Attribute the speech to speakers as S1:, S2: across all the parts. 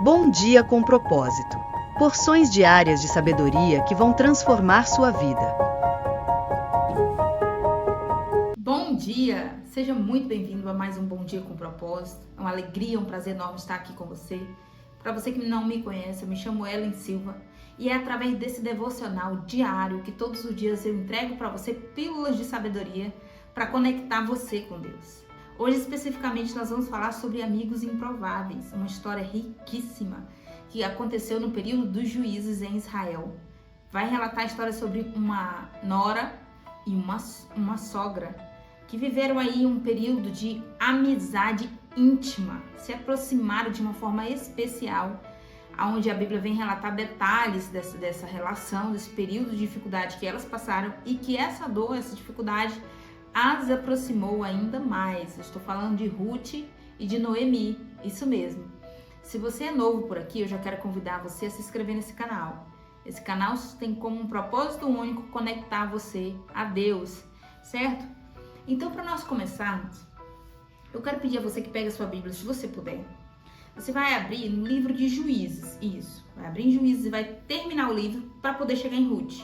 S1: Bom dia com propósito. Porções diárias de sabedoria que vão transformar sua vida.
S2: Bom dia! Seja muito bem-vindo a mais um Bom Dia com Propósito. É uma alegria, um prazer enorme estar aqui com você. Para você que não me conhece, eu me chamo Ellen Silva e é através desse devocional diário que todos os dias eu entrego para você pílulas de sabedoria para conectar você com Deus. Hoje, especificamente, nós vamos falar sobre amigos improváveis, uma história riquíssima que aconteceu no período dos juízes em Israel. Vai relatar a história sobre uma nora e uma sogra que viveram aí um período de amizade íntima, se aproximaram de uma forma especial, onde a Bíblia vem relatar detalhes dessa relação, desse período de dificuldade que elas passaram e que essa dor, essa dificuldade as aproximou ainda mais. Eu estou falando de Ruth e de Noemi, isso mesmo. Se você é novo por aqui, eu já quero convidar você a se inscrever nesse canal. Esse canal tem como um propósito único conectar você a Deus, certo? Então, para nós começarmos, eu quero pedir a você que pegue a sua Bíblia, se você puder. Você vai abrir no livro de Juízes, isso. Vai abrir em Juízes e vai terminar o livro para poder chegar em Ruth.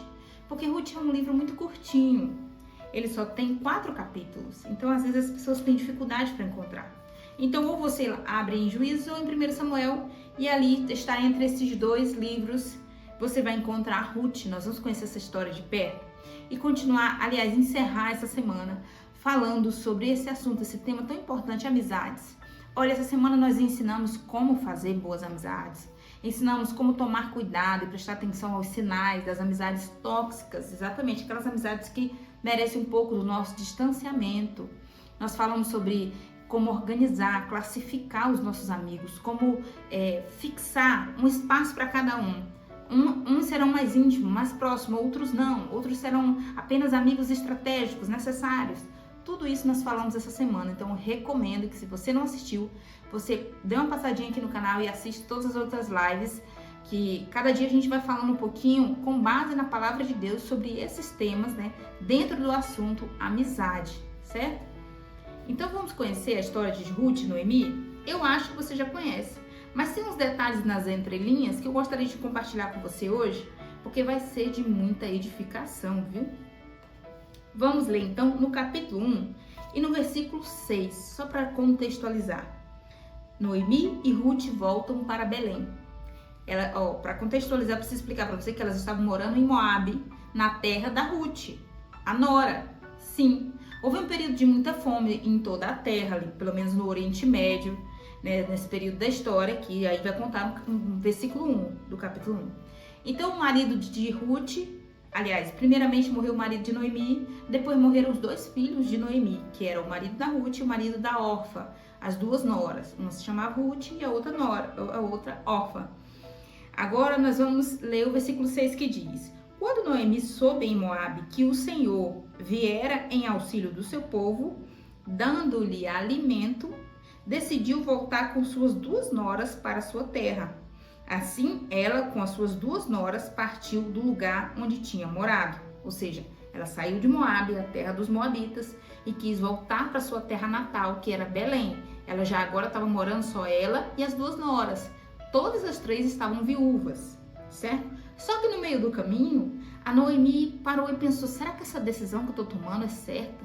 S2: Porque Ruth é um livro muito curtinho. Ele só tem 4 capítulos. Então, às vezes, as pessoas têm dificuldade para encontrar. Então, ou você abre em Juízes ou em 1 Samuel e ali está entre esses 2 livros. Você vai encontrar Ruth. Nós vamos conhecer essa história de perto e continuar, aliás, encerrar essa semana falando sobre esse assunto, esse tema tão importante, amizades. Olha, essa semana nós ensinamos como fazer boas amizades, ensinamos como tomar cuidado e prestar atenção aos sinais das amizades tóxicas, exatamente aquelas amizades que merecem um pouco do nosso distanciamento. Nós falamos sobre como organizar, classificar os nossos amigos, como fixar um espaço para cada um. Uns serão mais íntimos, mais próximos, outros não. Outros serão apenas amigos estratégicos, necessários. Tudo isso nós falamos essa semana, então eu recomendo que, se você não assistiu, você dê uma passadinha aqui no canal e assiste todas as outras lives, que cada dia a gente vai falando um pouquinho com base na palavra de Deus sobre esses temas, né, dentro do assunto amizade, certo? Então vamos conhecer a história de Ruth e Noemi? Eu acho que você já conhece, mas tem uns detalhes nas entrelinhas que eu gostaria de compartilhar com você hoje, porque vai ser de muita edificação, viu? Vamos ler então no capítulo 1 e no versículo 6, só para contextualizar. Noemi e Ruth voltam para Belém. Para contextualizar, eu preciso explicar para você que elas estavam morando em Moabe, na terra da Ruth, a nora. Sim, houve um período de muita fome em toda a terra, ali, pelo menos no Oriente Médio, né, nesse período da história, que aí vai contar no versículo 1 do capítulo 1. Então, o marido de Ruth, aliás, primeiramente morreu o marido de Noemi, depois morreram os 2 filhos de Noemi, que era o marido da Ruth e o marido da Orfa, as 2 noras. Uma se chamava Ruth e a outra Orfa. Agora nós vamos ler o versículo 6 que diz: Quando Noemi soube em Moabe que o Senhor viera em auxílio do seu povo, dando-lhe alimento, decidiu voltar com suas 2 noras para sua terra. Assim, ela, com as suas 2 noras, partiu do lugar onde tinha morado. Ou seja, ela saiu de Moabe, a terra dos Moabitas, e quis voltar para sua terra natal, que era Belém. Ela já agora estava morando só ela e as 2 noras. Todas as 3 estavam viúvas, certo? Só que no meio do caminho, a Noemi parou e pensou: será que essa decisão que eu estou tomando é certa?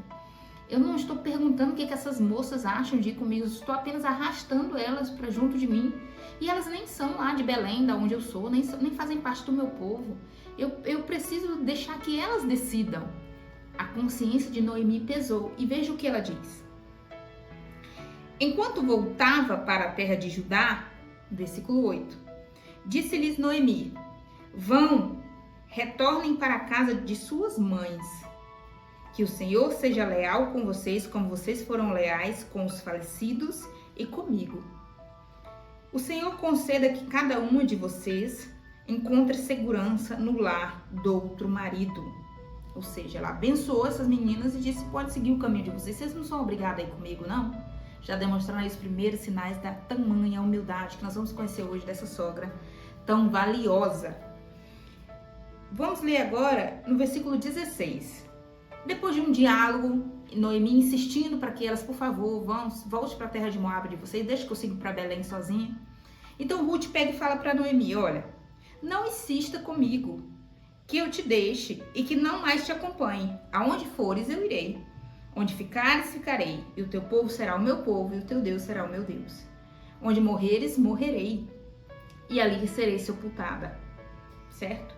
S2: Eu não estou perguntando o que essas moças acham de ir comigo, eu estou apenas arrastando elas para junto de mim. E elas nem são lá de Belém, da onde eu sou, nem fazem parte do meu povo. Eu preciso deixar que elas decidam. A consciência de Noemi pesou e veja o que ela diz. Enquanto voltava para a terra de Judá, versículo 8, disse-lhes Noemi: Vão, retornem para a casa de suas mães. Que o Senhor seja leal com vocês, como vocês foram leais com os falecidos e comigo. O Senhor conceda que cada uma de vocês encontre segurança no lar do outro marido. Ou seja, ela abençoou essas meninas e disse: pode seguir o caminho de vocês. Vocês não são obrigadas a ir comigo, não? Já demonstrando aí os primeiros sinais da tamanha humildade que nós vamos conhecer hoje dessa sogra tão valiosa. Vamos ler agora no versículo 16. Depois de um diálogo, Noemi insistindo para que elas, por favor, volte para a terra de Moabe de vocês, deixe que eu siga para Belém sozinha. Então Ruth pega e fala para Noemi, olha, não insista comigo, que eu te deixe e que não mais te acompanhe. Aonde fores eu irei, onde ficares ficarei, e o teu povo será o meu povo e o teu Deus será o meu Deus. Onde morreres, morrerei, e ali serei sepultada, certo?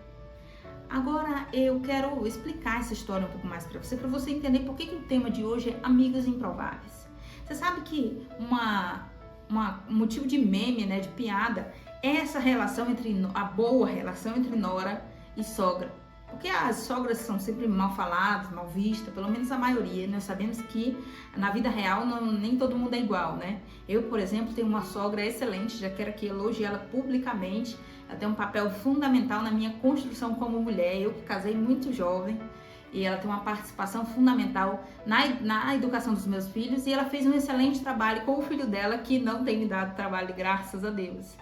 S2: Agora eu quero explicar essa história um pouco mais para você entender por que o tema de hoje é amigas improváveis. Você sabe que um motivo de meme, né, de piada, é essa relação a boa relação entre nora e sogra. Porque as sogras são sempre mal faladas, mal vistas, pelo menos a maioria. Nós sabemos que na vida real nem todo mundo é igual, né? Eu, por exemplo, tenho uma sogra excelente, já quero aqui elogiá-la publicamente. Ela tem um papel fundamental na minha construção como mulher. Eu que casei muito jovem e ela tem uma participação fundamental na educação dos meus filhos. E ela fez um excelente trabalho com o filho dela, que não tem me dado trabalho, graças a Deus.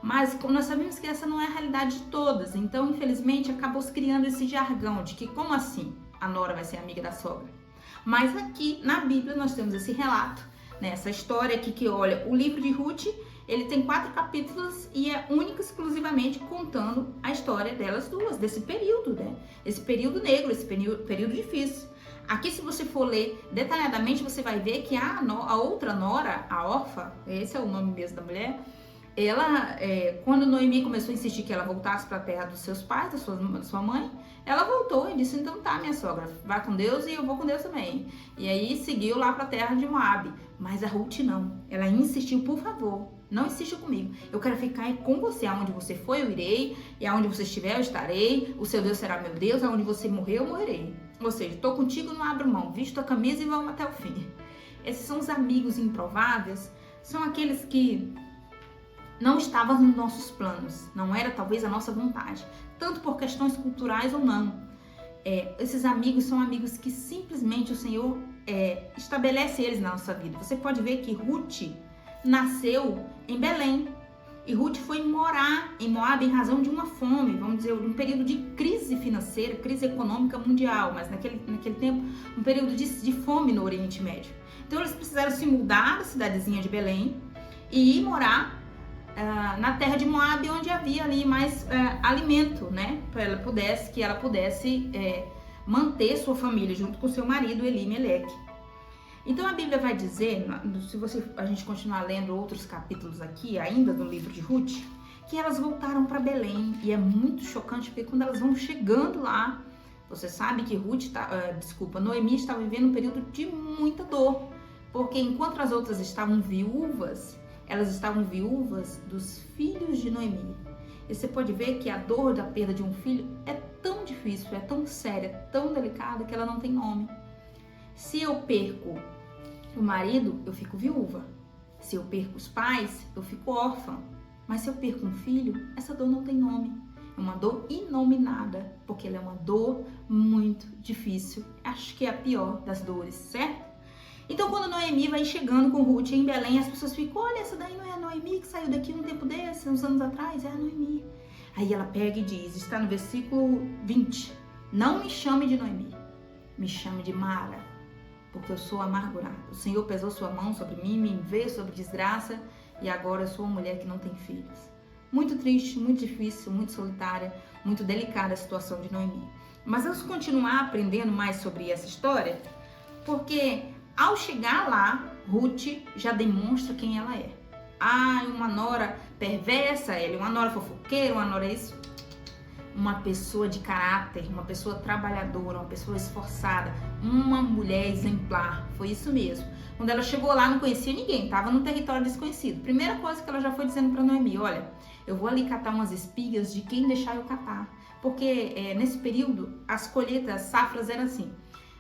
S2: Mas nós sabemos que essa não é a realidade de todas, então infelizmente acabou se criando esse jargão de que como assim a nora vai ser amiga da sogra? Mas aqui na Bíblia nós temos esse relato, né? Essa história aqui que olha, o livro de Ruth, ele tem 4 capítulos e é único exclusivamente contando a história delas duas, desse período, né? Esse período negro, esse período difícil. Aqui, se você for ler detalhadamente, você vai ver que a outra nora, a órfã, esse é o nome mesmo da mulher, ela, quando Noemi começou a insistir que ela voltasse para a terra dos seus pais, da sua mãe, ela voltou e disse, então tá, minha sogra, vai com Deus e eu vou com Deus também. E aí seguiu lá para a terra de Moabe. Mas a Ruth não, ela insistiu, por favor, não insista comigo, eu quero ficar com você, aonde você for eu irei, e aonde você estiver eu estarei, o seu Deus será meu Deus, aonde você morrer eu morrerei. Ou seja, tô contigo, não abro mão, visto a camisa e vamos até o fim. Esses são os amigos improváveis, são aqueles que não estava nos nossos planos, não era talvez a nossa vontade, tanto por questões culturais ou não. Esses amigos são amigos que simplesmente o Senhor estabelece eles na nossa vida. Você pode ver que Ruth nasceu em Belém e Ruth foi morar em Moabe em razão de uma fome, vamos dizer, um período de crise financeira, crise econômica mundial, mas naquele tempo um período de fome no Oriente Médio. Então eles precisaram se mudar da cidadezinha de Belém e ir morar na terra de Moabe, onde havia ali mais alimento, né, que ela pudesse manter sua família junto com seu marido Elimeleque. Então a Bíblia vai dizer, se a gente continuar lendo outros capítulos aqui, ainda do livro de Ruth, que elas voltaram para Belém, e é muito chocante porque quando elas vão chegando lá, você sabe que Noemi estava vivendo um período de muita dor, porque enquanto as outras estavam viúvas, elas estavam viúvas dos filhos de Noemi. E você pode ver que a dor da perda de um filho é tão difícil, é tão séria, tão delicada, que ela não tem nome. Se eu perco o marido, eu fico viúva. Se eu perco os pais, eu fico órfã. Mas se eu perco um filho, essa dor não tem nome. É uma dor inominada, porque ela é uma dor muito difícil. Acho que é a pior das dores, certo? Então, quando Noemi vai chegando com Ruth em Belém, as pessoas ficam, olha, essa daí não é a Noemi que saiu daqui um tempo desse, uns anos atrás? É a Noemi. Aí ela pega e diz, está no versículo 20, não me chame de Noemi, me chame de Mara, porque eu sou amargurada. O Senhor pesou sua mão sobre mim, me veio sobre desgraça, e agora eu sou uma mulher que não tem filhos. Muito triste, muito difícil, muito solitária, muito delicada a situação de Noemi. Mas vamos continuar aprendendo mais sobre essa história, porque ao chegar lá, Ruth já demonstra quem ela é. Uma nora perversa, uma nora fofoqueira, uma nora isso. Uma pessoa de caráter, uma pessoa trabalhadora, uma pessoa esforçada, uma mulher exemplar. Foi isso mesmo. Quando ela chegou lá, não conhecia ninguém, estava num território desconhecido. Primeira coisa que ela já foi dizendo para Noemi, olha, eu vou ali catar umas espigas de quem deixar eu catar. Porque nesse período, as colheitas, as safras eram assim.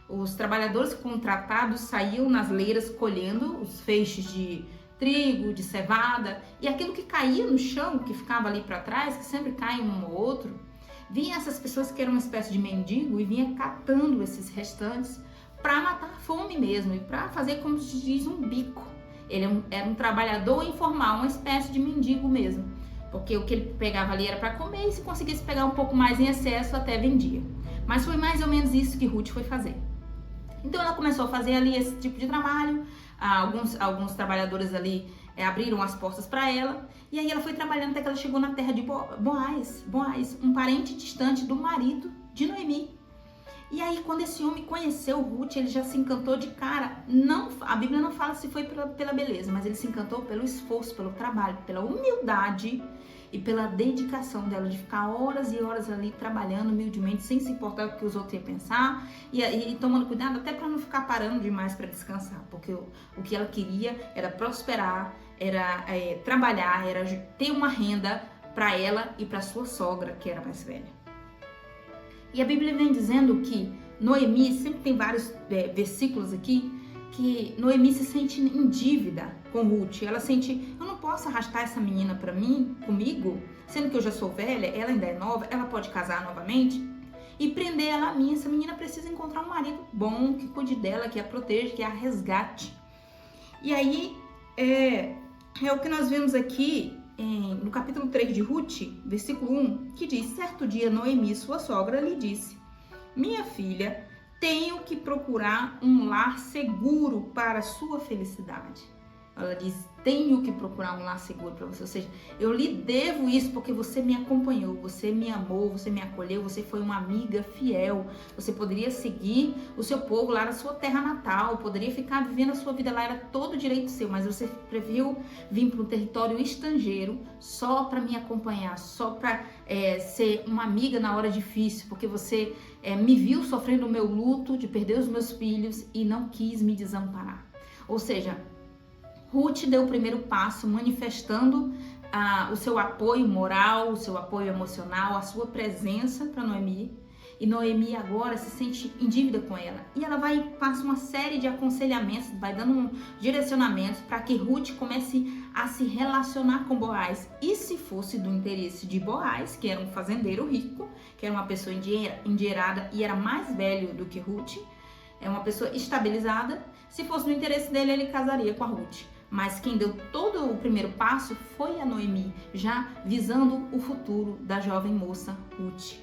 S2: Os trabalhadores contratados saíam nas leiras colhendo os feixes de trigo, de cevada, e aquilo que caía no chão, que ficava ali para trás, que sempre cai um ou outro, vinha essas pessoas que eram uma espécie de mendigo e vinha catando esses restantes para matar a fome mesmo e para fazer, como se diz, um bico. Ele era um trabalhador informal, uma espécie de mendigo mesmo, porque o que ele pegava ali era para comer e se conseguisse pegar um pouco mais em excesso até vendia. Mas foi mais ou menos isso que Ruth foi fazer. Então ela começou a fazer ali esse tipo de trabalho, alguns trabalhadores ali abriram as portas para ela, e aí ela foi trabalhando até que ela chegou na terra de Boaz, um parente distante do marido de Noemi. E aí, quando esse homem conheceu Ruth, ele já se encantou de cara. A Bíblia não fala se foi pela beleza, mas ele se encantou pelo esforço, pelo trabalho, pela humildade e pela dedicação dela de ficar horas e horas ali trabalhando humildemente, sem se importar com o que os outros iam pensar e tomando cuidado até para não ficar parando demais para descansar, porque o que ela queria era prosperar, era trabalhar, era ter uma renda para ela e para sua sogra, que era mais velha. E a Bíblia vem dizendo que Noemi, sempre tem vários versículos aqui, que Noemi se sente em dívida com Ruth. Ela sente, eu não posso arrastar essa menina para mim, comigo, sendo que eu já sou velha, ela ainda é nova, ela pode casar novamente e prender ela a mim. Essa menina precisa encontrar um marido bom, que cuide dela, que a proteja, que a resgate. E aí, é o que nós vemos aqui no capítulo 3 de Ruth, versículo 1, que diz: certo dia Noemi, sua sogra, lhe disse: minha filha, tenho que procurar um lar seguro para a sua felicidade. Ela diz: tenho que procurar um lar seguro para você. Ou seja, eu lhe devo isso porque você me acompanhou, você me amou, você me acolheu, você foi uma amiga fiel. Você poderia seguir o seu povo lá na sua terra natal, poderia ficar vivendo a sua vida lá, era todo direito seu, mas você preferiu vir para um território estrangeiro só para me acompanhar, só para ser uma amiga na hora difícil, porque você me viu sofrendo o meu luto de perder os meus filhos e não quis me desamparar. Ou seja, Ruth deu o primeiro passo manifestando o seu apoio moral, o seu apoio emocional, a sua presença para Noemi. E Noemi agora se sente em dívida com ela. E ela passa uma série de aconselhamentos, vai dando direcionamentos para que Ruth comece a se relacionar com Boaz. E se fosse do interesse de Boaz, que era um fazendeiro rico, que era uma pessoa endinheirada e era mais velho do que Ruth, é uma pessoa estabilizada, se fosse do interesse dele, ele casaria com a Ruth. Mas quem deu todo o primeiro passo foi a Noemi, já visando o futuro da jovem moça Ruth.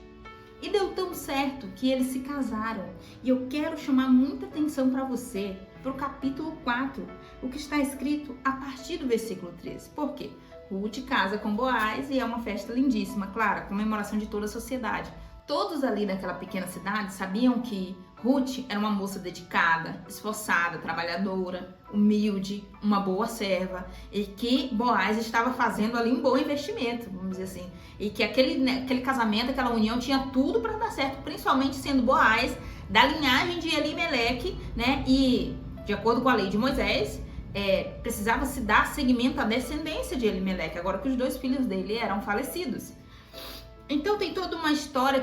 S2: E deu tão certo que eles se casaram. E eu quero chamar muita atenção para você, para o capítulo 4, o que está escrito a partir do versículo 13. Por quê? Ruth casa com Boaz e é uma festa lindíssima, claro, a comemoração de toda a sociedade. Todos ali naquela pequena cidade sabiam que Ruth era uma moça dedicada, esforçada, trabalhadora, humilde, uma boa serva, e que Boaz estava fazendo ali um bom investimento, vamos dizer assim, e que aquele casamento, aquela união tinha tudo para dar certo, principalmente sendo Boaz da linhagem de Elimeleque, né? E de acordo com a lei de Moisés, precisava se dar seguimento à descendência de Elimeleque, agora que os dois filhos dele eram falecidos. Então tem toda uma história,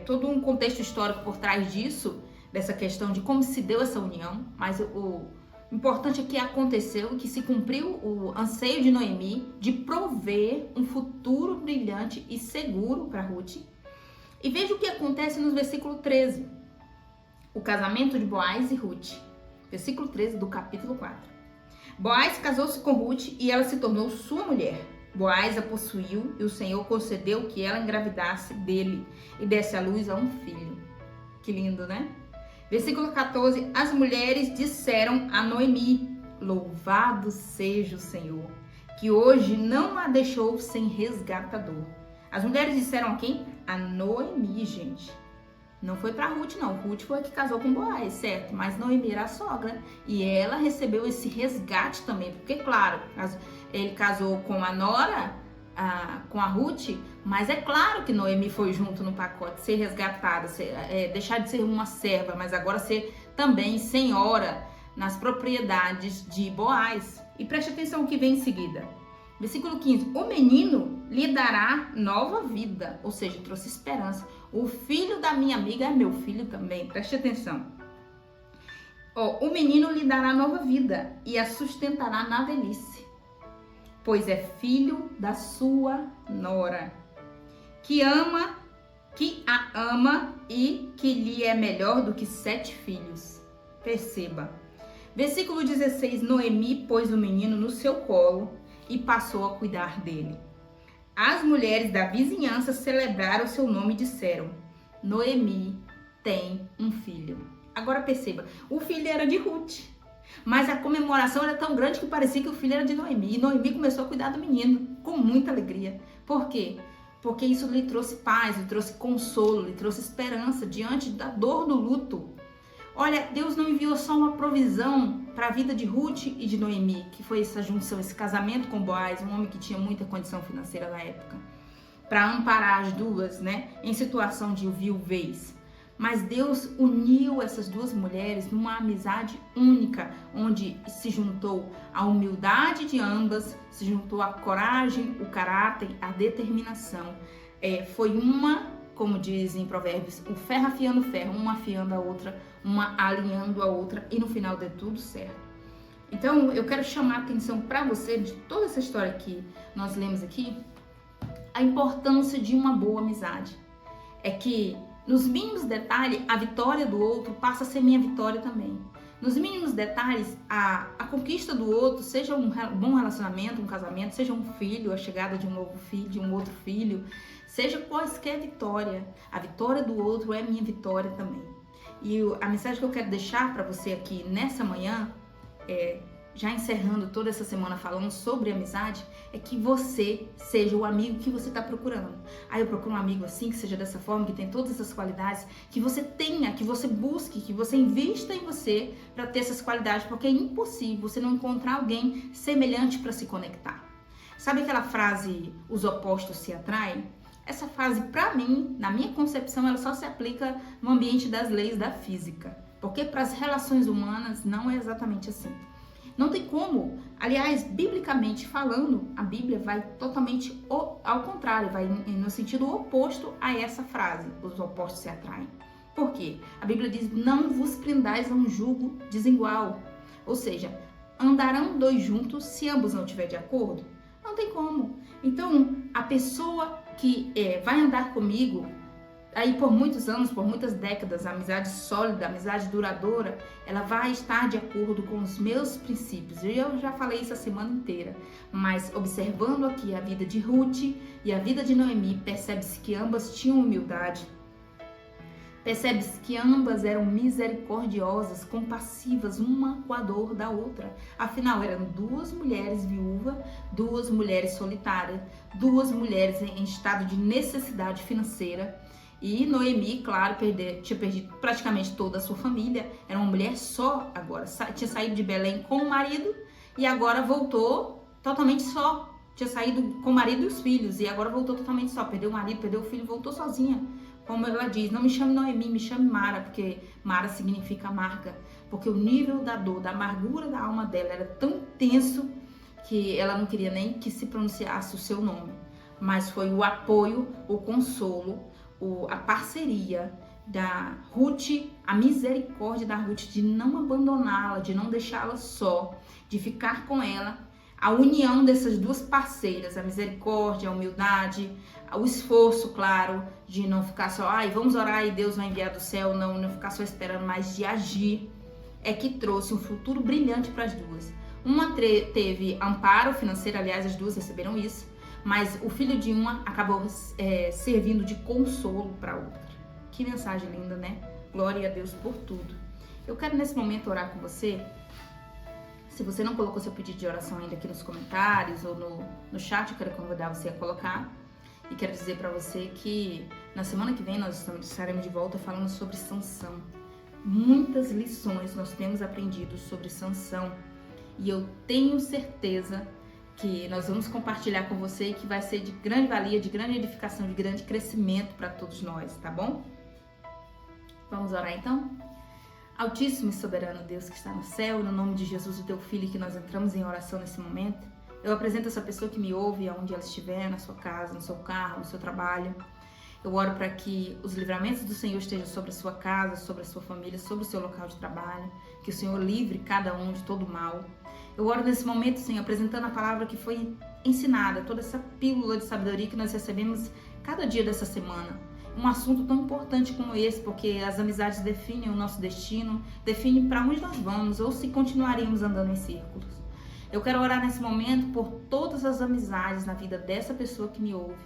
S2: todo um contexto histórico por trás disso, dessa questão de como se deu essa união, mas o importante é que aconteceu e que se cumpriu o anseio de Noemi de prover um futuro brilhante e seguro para Ruth. E veja o que acontece no versículo 13, o casamento de Boaz e Ruth, versículo 13 do capítulo 4. Boaz casou-se com Ruth e ela se tornou sua mulher. Boaz a possuiu e o Senhor concedeu que ela engravidasse dele e desse à luz a um filho. Que lindo, né? Versículo 14. As mulheres disseram a Noemi: louvado seja o Senhor, que hoje não a deixou sem resgatador. As mulheres disseram a quem? A Noemi, gente. Não foi para Ruth, não. Ruth foi a que casou com Boaz, certo? Mas Noemi era a sogra e ela recebeu esse resgate também, porque, claro, ele casou com a nora, com a Ruth, mas é claro que Noemi foi junto no pacote, ser resgatada, deixar de ser uma serva, mas agora ser também senhora nas propriedades de Boaz. E preste atenção no que vem em seguida. Versículo 15. O menino lhe dará nova vida, ou seja, trouxe esperança. O filho da minha amiga é meu filho também, preste atenção. O menino lhe dará nova vida e a sustentará na velhice, pois é filho da sua nora, que a ama e que lhe é melhor do que 7 filhos. Perceba. Versículo 16. Noemi pôs o menino no seu colo e passou a cuidar dele. As mulheres da vizinhança celebraram seu nome e disseram: Noemi tem um filho. Agora perceba, o filho era de Ruth. Mas a comemoração era tão grande que parecia que o filho era de Noemi. E Noemi começou a cuidar do menino com muita alegria. Por quê? Porque isso lhe trouxe paz, lhe trouxe consolo, lhe trouxe esperança diante da dor do luto. Olha, Deus não enviou só uma provisão para a vida de Ruth e de Noemi, que foi essa junção, esse casamento com Boaz, um homem que tinha muita condição financeira na época, para amparar as duas, né, em situação de viuvez. Mas Deus uniu essas duas mulheres numa amizade única, onde se juntou a humildade de ambas, se juntou a coragem, o caráter, a determinação. Foi uma, como dizem em Provérbios, o ferro afiando o ferro, uma afiando a outra, uma alinhando a outra, e no final deu tudo certo. Então, eu quero chamar a atenção para você, de toda essa história que nós lemos aqui, a importância de uma boa amizade. É que, nos mínimos detalhes, a vitória do outro passa a ser minha vitória também. Nos mínimos detalhes, a conquista do outro, seja um bom relacionamento, um casamento, seja um filho, a chegada de um novo filho, de um outro filho, seja quaisquer vitória, a vitória do outro é minha vitória também. E a mensagem que eu quero deixar para você aqui nessa manhã, já encerrando toda essa semana falando sobre amizade, é que você seja o amigo que você está procurando. Eu procuro um amigo assim, que seja dessa forma, que tem todas essas qualidades, que você tenha, que você busque, que você invista em você para ter essas qualidades, porque é impossível você não encontrar alguém semelhante para se conectar. Sabe aquela frase, os opostos se atraem? Essa frase, para mim, na minha concepção, ela só se aplica no ambiente das leis da física, porque para as relações humanas não é exatamente assim. Não tem como. Aliás, biblicamente falando, a Bíblia vai totalmente ao contrário, vai no sentido oposto a essa frase, os opostos se atraem. Por quê? A Bíblia diz, não vos prendais a um jugo desigual. Ou seja, andarão dois juntos se ambos não estiverem de acordo? Não tem como. Então, a pessoa que vai andar comigo aí por muitos anos, por muitas décadas, a amizade sólida, a amizade duradoura, ela vai estar de acordo com os meus princípios. Eu já falei isso a semana inteira, mas observando aqui a vida de Ruth e a vida de Noemi, percebe-se que ambas tinham humildade, percebe-se que ambas eram misericordiosas, compassivas, uma com a dor da outra. Afinal, eram duas mulheres viúvas, duas mulheres solitárias, duas mulheres em estado de necessidade financeira. E Noemi, claro, tinha perdido praticamente toda a sua família. Era uma mulher só agora. Tinha saído de Belém com o marido e agora voltou totalmente só. Tinha saído com o marido e os filhos e agora voltou totalmente só. Perdeu o marido, perdeu o filho, voltou sozinha. Como ela diz, não me chame Noemi, me chame Mara, porque Mara significa amarga. Porque o nível da dor, da amargura da alma dela era tão intenso que ela não queria nem que se pronunciasse o seu nome. Mas foi o apoio, o consolo, a parceria da Ruth, a misericórdia da Ruth de não abandoná-la, de não deixá-la só, de ficar com ela, a união dessas duas parceiras, a misericórdia, a humildade, o esforço, claro, de não ficar só, vamos orar e Deus vai enviar do céu, não ficar só esperando, mas de agir, é que trouxe um futuro brilhante para as duas. Uma teve amparo financeiro, aliás, as duas receberam isso, mas o filho de uma acabou servindo de consolo para a outra. Que mensagem linda, né? Glória a Deus por tudo. Eu quero nesse momento orar com você. Se você não colocou seu pedido de oração ainda aqui nos comentários ou no chat, eu quero convidar você a colocar. E quero dizer para você que na semana que vem nós estaremos de volta falando sobre Sansão. Muitas lições nós temos aprendido sobre Sansão. E eu tenho certeza que nós vamos compartilhar com você e que vai ser de grande valia, de grande edificação, de grande crescimento para todos nós, tá bom? Vamos orar então? Altíssimo e soberano Deus que está no céu, no nome de Jesus, o teu Filho, que nós entramos em oração nesse momento, eu apresento essa pessoa que me ouve, aonde ela estiver, na sua casa, no seu carro, no seu trabalho. Eu oro para que os livramentos do Senhor estejam sobre a sua casa, sobre a sua família, sobre o seu local de trabalho, que o Senhor livre cada um de todo mal. Eu oro nesse momento, Senhor, apresentando a palavra que foi ensinada, toda essa pílula de sabedoria que nós recebemos cada dia dessa semana. Um assunto tão importante como esse, porque as amizades definem o nosso destino, definem para onde nós vamos ou se continuaríamos andando em círculos. Eu quero orar nesse momento por todas as amizades na vida dessa pessoa que me ouve.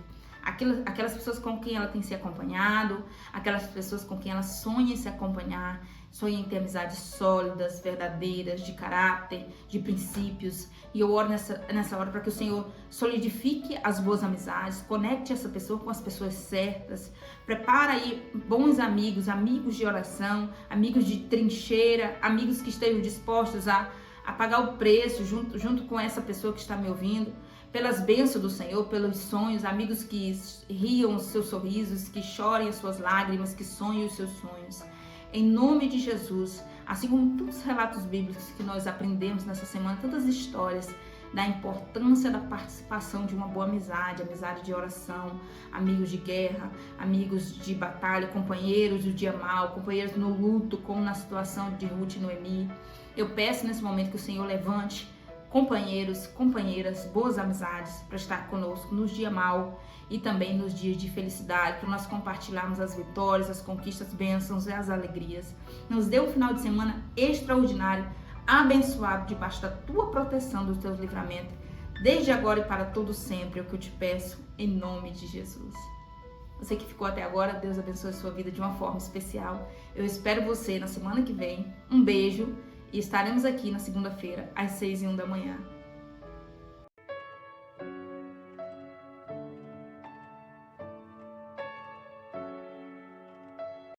S2: aquelas pessoas com quem ela tem se acompanhado, aquelas pessoas com quem ela sonha em se acompanhar, sonha em ter amizades sólidas, verdadeiras, de caráter, de princípios. E eu oro nessa hora para que o Senhor solidifique as boas amizades, conecte essa pessoa com as pessoas certas, prepara aí bons amigos, amigos de oração, amigos de trincheira, amigos que estejam dispostos a pagar o preço junto com essa pessoa que está me ouvindo, pelas bênçãos do Senhor, pelos sonhos, amigos que riam os seus sorrisos, que chorem as suas lágrimas, que sonhem os seus sonhos. Em nome de Jesus, assim como todos os relatos bíblicos que nós aprendemos nessa semana, tantas histórias da importância da participação de uma boa amizade, amizade de oração, amigos de guerra, amigos de batalha, companheiros do dia mal, companheiros no luto, como na situação de Ruth e Noemi. Eu peço nesse momento que o Senhor levante companheiros, companheiras, boas amizades para estar conosco nos dias mal e também nos dias de felicidade, para nós compartilharmos as vitórias, as conquistas, as bênçãos e as alegrias. Nos dê um final de semana extraordinário, abençoado, debaixo da tua proteção, dos teus livramentos, desde agora e para todo sempre, é o que eu te peço, em nome de Jesus. Você que ficou até agora, Deus abençoe a sua vida de uma forma especial. Eu espero você na semana que vem. Um beijo e estaremos aqui na segunda-feira, às 6h01 da manhã.